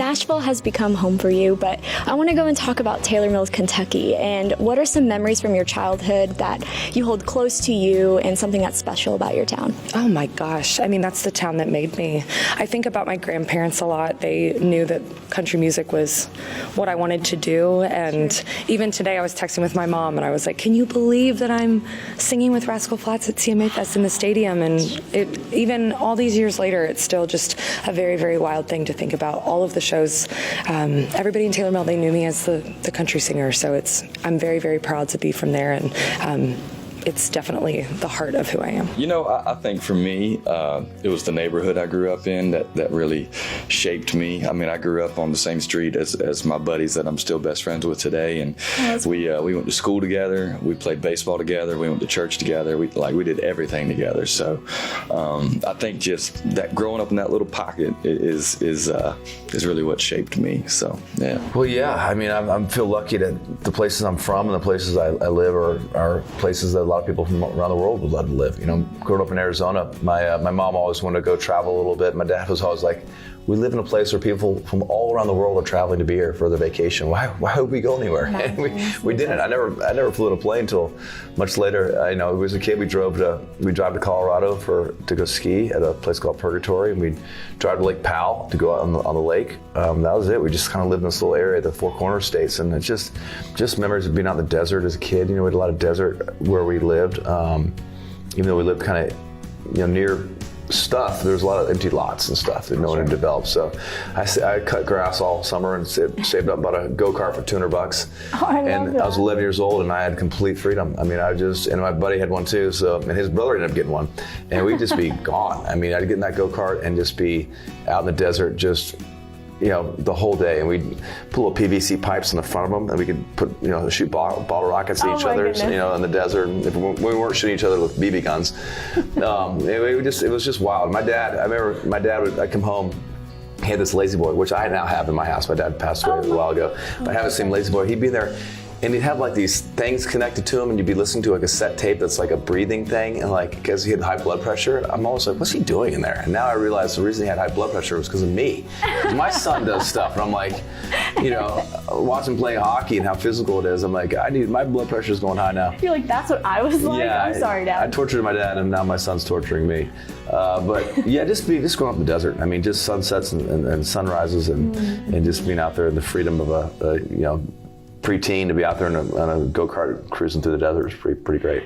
Nashville has become home for you, but I want to go and talk about Taylor Mills, Kentucky, and what are some memories from your childhood that you hold close to you and something that's special about your town? Oh my gosh, I mean, that's the town that made me. I think about my grandparents a lot. They knew that country music was what I wanted to do, and even today I was texting with my mom and I was like, can you believe that I'm singing with Rascal Flatts at CMA Fest in the stadium? And even all these years later, it's still just a very, very wild thing to think about. All of the shows, everybody in Taylor Mill, they knew me as the country singer, so I'm very, very proud to be from there, and it's definitely the heart of who I am. You know, I think for me, it was the neighborhood I grew up in that really shaped me. I mean, I grew up on the same street as my buddies that I'm still best friends with today, and we went to school together. We played baseball together. We went to church together. We did everything together. So I think just that growing up in that little pocket is really what shaped me. So yeah. Well, yeah. I mean, I feel lucky that the places I'm from and the places I live are places that a lot of people from around the world would love to live. You know, growing up in Arizona, my mom always wanted to go travel a little bit. My dad was always like, we live in a place where people from all around the world are traveling to be here for their vacation. Why would we go anywhere? And we didn't. I never flew in a plane until much later. You know, as a kid, we drive to Colorado to go ski at a place called Purgatory, and we'd drive to Lake Powell to go out on the lake. That was it. We just kind of lived in this little area, the Four Corners states, and it's just memories of being out in the desert as a kid. You know, we had a lot of desert where we lived. Even though we lived kind of, near stuff, there's a lot of empty lots and stuff that no one had developed. So I cut grass all summer and saved up about a go-kart for $200. And I was 11 years old and I had complete freedom. I mean, and my buddy had one too, and his brother ended up getting one. And we'd just be gone. I mean, I'd get in that go-kart and just be out in the desert, just the whole day, and we'd put little PVC pipes in the front of them, and we could put, shoot bottle rockets at each other, in the desert. And if we weren't shooting each other with BB guns, it was just wild. I remember my dad I'd come home. He had this lazy boy, which I now have in my house. My dad passed away a while ago, but I have the same lazy boy. He'd be there. And he'd have like these things connected to him, and you'd be listening to a cassette tape that's like a breathing thing, and because he had high blood pressure, I'm always like, what's he doing in there? And now I realize the reason he had high blood pressure was because of me. My son does stuff, and I'm like, watching playing hockey and how physical it is. I'm like, my blood pressure is going high now. You're like, that's what I was like? Yeah, I'm sorry, Dad. I tortured my dad, and now my son's torturing me. But yeah, just growing up in the desert. I mean, just sunsets and sunrises, and just being out there in the freedom of a preteen to be out there on a go-kart cruising through the desert is pretty great.